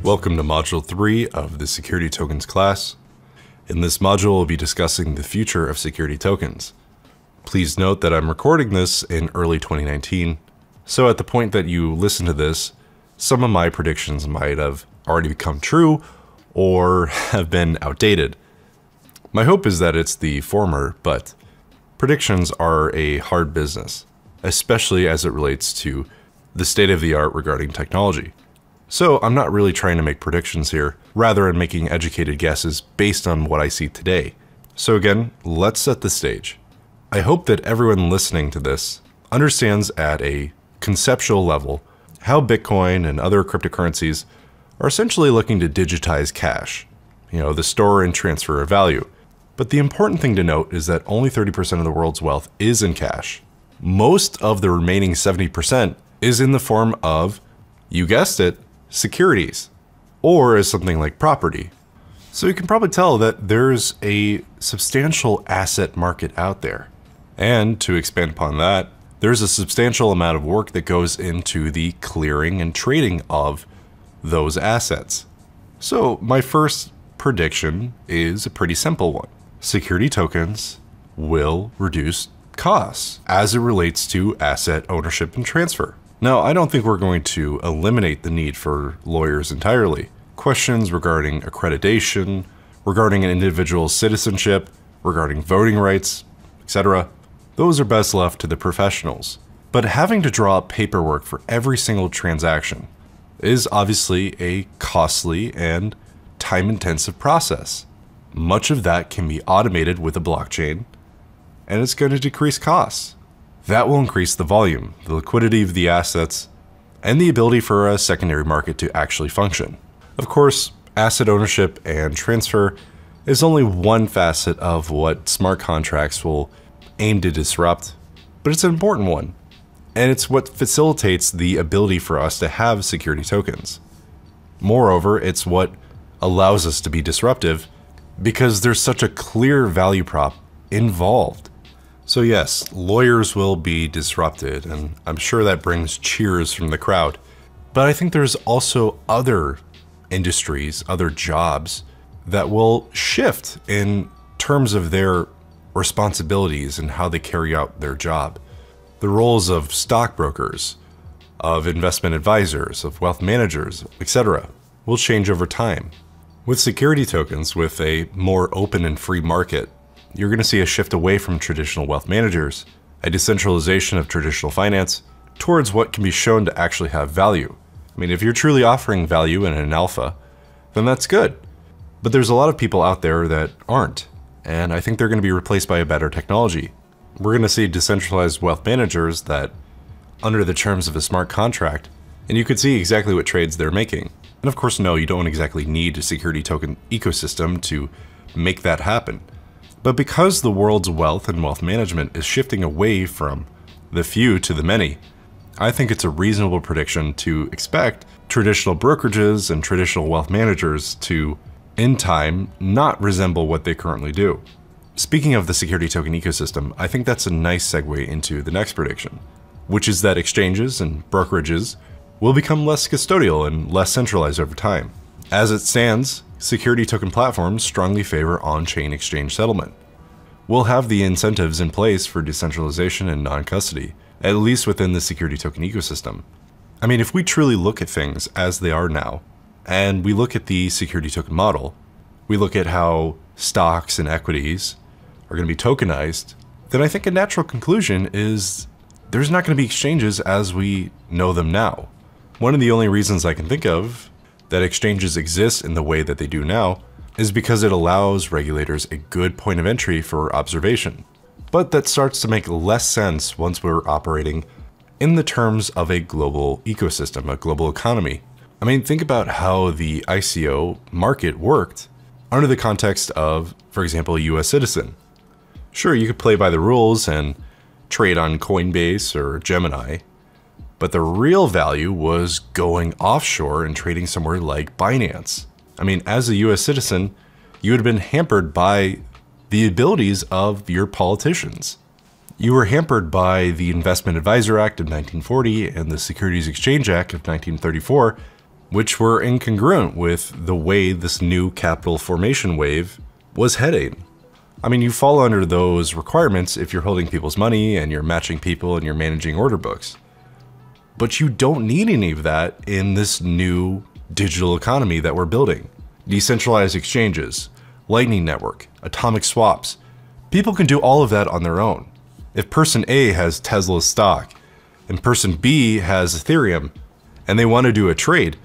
Welcome to Module 3 of the Security Tokens class. In this module, we'll be discussing the future of security tokens. Please note that I'm recording this in early 2019, so at the point that you listen to this, some of my predictions might have already become true or have been outdated. My hope is that it's the former, but predictions are a hard business, especially as it relates to the state of the art regarding technology. So I'm not really trying to make predictions here, rather I'm making educated guesses based on what I see today. So again, let's set the stage. I hope that everyone listening to this understands at a conceptual level how Bitcoin and other cryptocurrencies are essentially looking to digitize cash, the store and transfer of value. But the important thing to note is that only 30% of the world's wealth is in cash. Most of the remaining 70% is in the form of, you guessed it, securities, or as something like property. So you can probably tell that there's a substantial asset market out there. And to expand upon that, there's a substantial amount of work that goes into the clearing and trading of those assets. So my first prediction is a pretty simple one. Security tokens will reduce costs as it relates to asset ownership and transfer. Now, I don't think we're going to eliminate the need for lawyers entirely. Questions regarding accreditation, regarding an individual's citizenship, regarding voting rights, etc., those are best left to the professionals. But having to draw up paperwork for every single transaction is obviously a costly and time-intensive process. Much of that can be automated with a blockchain, and it's going to decrease costs. That will increase the volume, the liquidity of the assets, and the ability for a secondary market to actually function. Of course, asset ownership and transfer is only one facet of what smart contracts will aim to disrupt, but it's an important one, and it's what facilitates the ability for us to have security tokens. Moreover, it's what allows us to be disruptive because there's such a clear value prop involved. So yes, lawyers will be disrupted, and I'm sure that brings cheers from the crowd. But I think there's also other industries, other jobs that will shift in terms of their responsibilities and how they carry out their job. The roles of stockbrokers, of investment advisors, of wealth managers, etc. will change over time. With security tokens, with a more open and free market, you're going to see a shift away from traditional wealth managers, a decentralization of traditional finance, towards what can be shown to actually have value. I mean, if you're truly offering value in an alpha, then that's good. But there's a lot of people out there that aren't, and I think they're going to be replaced by a better technology. We're going to see decentralized wealth managers that, under the terms of a smart contract, and you could see exactly what trades they're making. And of course, no, you don't exactly need a security token ecosystem to make that happen. But because the world's wealth and wealth management is shifting away from the few to the many, I think it's a reasonable prediction to expect traditional brokerages and traditional wealth managers to, in time, not resemble what they currently do. Speaking of the security token ecosystem, I think that's a nice segue into the next prediction, which is that exchanges and brokerages will become less custodial and less centralized over time. As it stands, security token platforms strongly favor on-chain exchange settlement. We'll have the incentives in place for decentralization and non-custody, at least within the security token ecosystem. I mean, if we truly look at things as they are now, and we look at the security token model, we look at how stocks and equities are going to be tokenized, then I think a natural conclusion is there's not going to be exchanges as we know them now. One of the only reasons I can think of that exchanges exist in the way that they do now is because it allows regulators a good point of entry for observation. But that starts to make less sense once we're operating in the terms of a global ecosystem, a global economy. I mean, think about how the ICO market worked under the context of, for example, a US citizen. Sure, you could play by the rules and trade on Coinbase or Gemini, but the real value was going offshore and trading somewhere like Binance. I mean, as a US citizen, you would have been hampered by the abilities of your politicians. You were hampered by the Investment Advisor Act of 1940 and the Securities Exchange Act of 1934 which were incongruent with the way this new capital formation wave was heading. I mean, you fall under those requirements if you're holding people's money and you're matching people and you're managing order books. But you don't need any of that in this new digital economy that we're building. Decentralized exchanges, Lightning Network, atomic swaps. People can do all of that on their own. If person A has Tesla's stock and person B has Ethereum and they want to do a trade,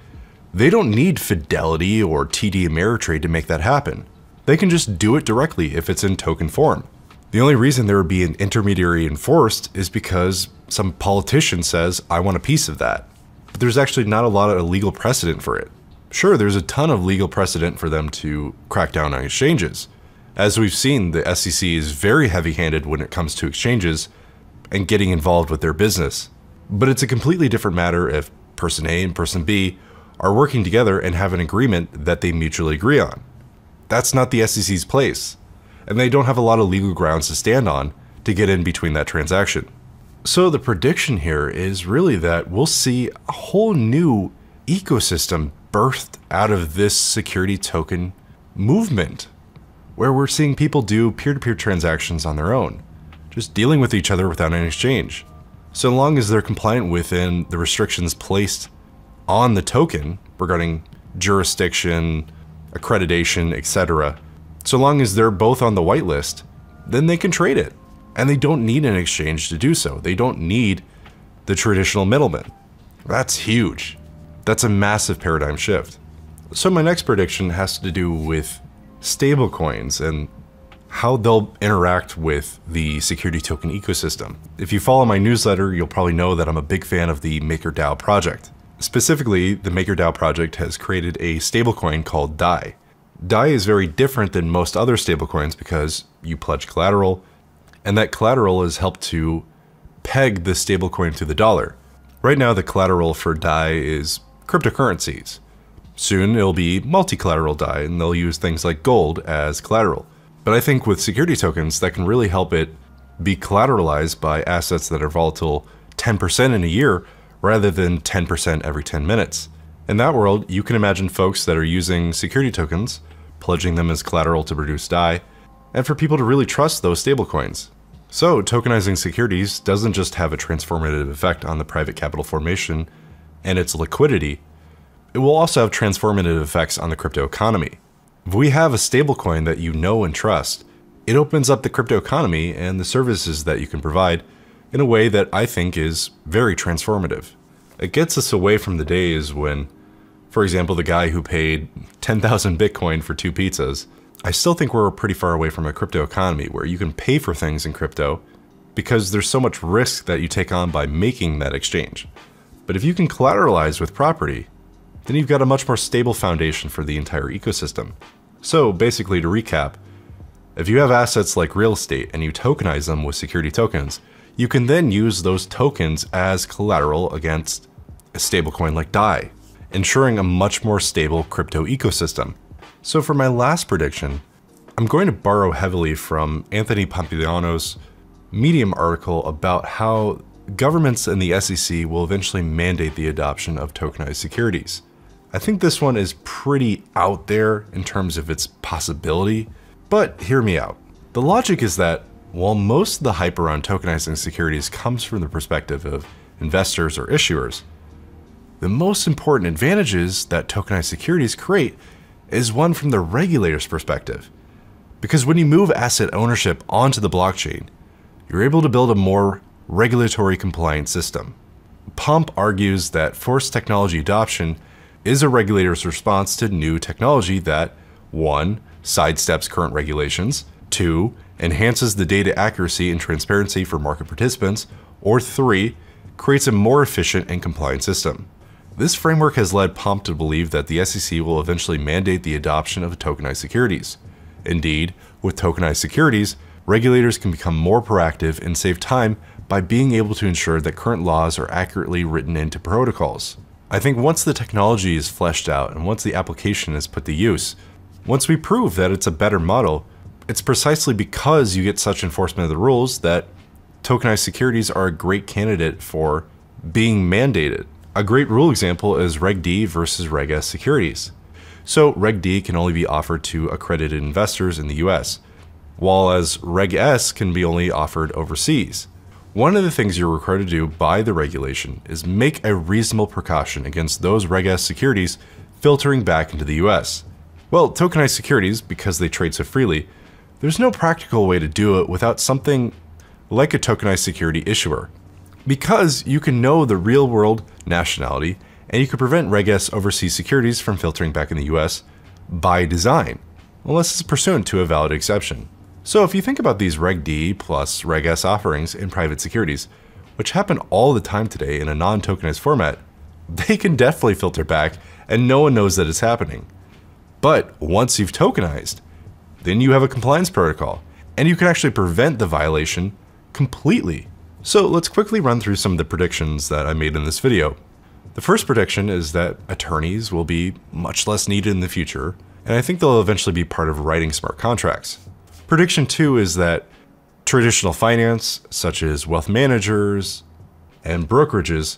they don't need Fidelity or TD Ameritrade to make that happen. They can just do it directly if it's in token form. The only reason there would be an intermediary enforced is because some politician says, I want a piece of that. But there's actually not a lot of legal precedent for it. Sure, there's a ton of legal precedent for them to crack down on exchanges. As we've seen, the SEC is very heavy-handed when it comes to exchanges and getting involved with their business. But it's a completely different matter if person A and person B are working together and have an agreement that they mutually agree on. That's not the SEC's place, and they don't have a lot of legal grounds to stand on to get in between that transaction. So the prediction here is really that we'll see a whole new ecosystem birthed out of this security token movement, where we're seeing people do peer-to-peer transactions on their own, just dealing with each other without an exchange. So long as they're compliant within the restrictions placed on the token regarding jurisdiction, accreditation, etc. So long as they're both on the whitelist, then they can trade it. And they don't need an exchange to do so. They don't need the traditional middleman. That's huge. That's a massive paradigm shift. So my next prediction has to do with stablecoins and how they'll interact with the security token ecosystem. If you follow my newsletter, you'll probably know that I'm a big fan of the MakerDAO project. Specifically, the MakerDAO project has created a stablecoin called DAI. DAI is very different than most other stablecoins because you pledge collateral, and that collateral is helped to peg the stablecoin to the dollar. Right now, the collateral for DAI is cryptocurrencies. Soon, it'll be multi-collateral DAI, and they'll use things like gold as collateral. But I think with security tokens, that can really help it be collateralized by assets that are volatile 10% in a year, rather than 10% every 10 minutes. In that world, you can imagine folks that are using security tokens, pledging them as collateral to produce DAI, and for people to really trust those stablecoins. So, tokenizing securities doesn't just have a transformative effect on the private capital formation and its liquidity, it will also have transformative effects on the crypto economy. If we have a stablecoin that you know and trust, it opens up the crypto economy and the services that you can provide in a way that I think is very transformative. It gets us away from the days when, for example, the guy who paid 10,000 Bitcoin for 2 pizzas. I still think we're pretty far away from a crypto economy where you can pay for things in crypto because there's so much risk that you take on by making that exchange. But if you can collateralize with property, then you've got a much more stable foundation for the entire ecosystem. So basically, to recap, if you have assets like real estate and you tokenize them with security tokens, you can then use those tokens as collateral against a stablecoin like DAI, ensuring a much more stable crypto ecosystem. So for my last prediction, I'm going to borrow heavily from Anthony Pompliano's Medium article about how governments and the SEC will eventually mandate the adoption of tokenized securities. I think this one is pretty out there in terms of its possibility, but hear me out. The logic is that while most of the hype around tokenizing securities comes from the perspective of investors or issuers, the most important advantages that tokenized securities create is one from the regulator's perspective. Because when you move asset ownership onto the blockchain, you're able to build a more regulatory compliant system. Pomp argues that forced technology adoption is a regulator's response to new technology that 1. Sidesteps current regulations, 2. Enhances the data accuracy and transparency for market participants, or 3. Creates a more efficient and compliant system. This framework has led Pomp to believe that the SEC will eventually mandate the adoption of tokenized securities. Indeed, with tokenized securities, regulators can become more proactive and save time by being able to ensure that current laws are accurately written into protocols. I think once the technology is fleshed out and once the application is put to use, once we prove that it's a better model, it's precisely because you get such enforcement of the rules that tokenized securities are a great candidate for being mandated. A great rule example is Reg D versus Reg S securities. So Reg D can only be offered to accredited investors in the US, while as Reg S can be only offered overseas. One of the things you're required to do by the regulation is make a reasonable precaution against those Reg S securities filtering back into the US. Well, tokenized securities, because they trade so freely, there's no practical way to do it without something like a tokenized security issuer. Because you can know the real world nationality and you can prevent Reg S overseas securities from filtering back in the US by design, unless it's pursuant to a valid exception. So if you think about these Reg D plus Reg S offerings in private securities, which happen all the time today in a non-tokenized format, they can definitely filter back and no one knows that it's happening. But once you've tokenized, then you have a compliance protocol and you can actually prevent the violation completely. So let's quickly run through some of the predictions that I made in this video. The first prediction is that attorneys will be much less needed in the future, and I think they'll eventually be part of writing smart contracts. Prediction 2 is that traditional finance, such as wealth managers and brokerages,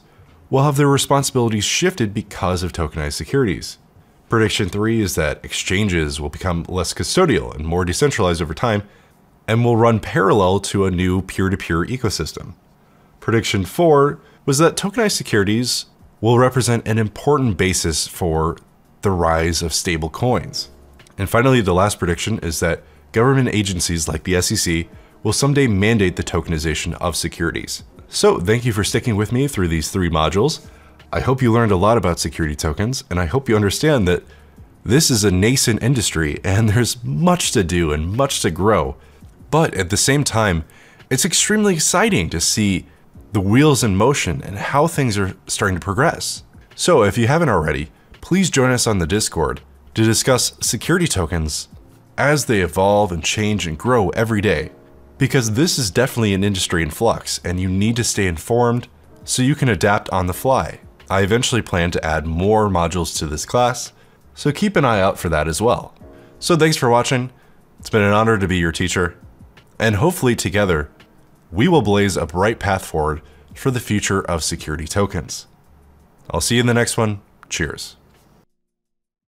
will have their responsibilities shifted because of tokenized securities. Prediction 3 is that exchanges will become less custodial and more decentralized over time and will run parallel to a new peer-to-peer ecosystem. Prediction 4 was that tokenized securities will represent an important basis for the rise of stable coins. And finally, the last prediction is that government agencies like the SEC will someday mandate the tokenization of securities. So thank you for sticking with me through these 3 modules. I hope you learned a lot about security tokens, and I hope you understand that this is a nascent industry and there's much to do and much to grow. But at the same time, it's extremely exciting to see the wheels in motion and how things are starting to progress. So if you haven't already, please join us on the Discord to discuss security tokens as they evolve and change and grow every day, because this is definitely an industry in flux and you need to stay informed so you can adapt on the fly. I eventually plan to add more modules to this class, so keep an eye out for that as well. So thanks for watching. It's been an honor to be your teacher, and hopefully together we will blaze a bright path forward for the future of security tokens. I'll see you in the next one. Cheers.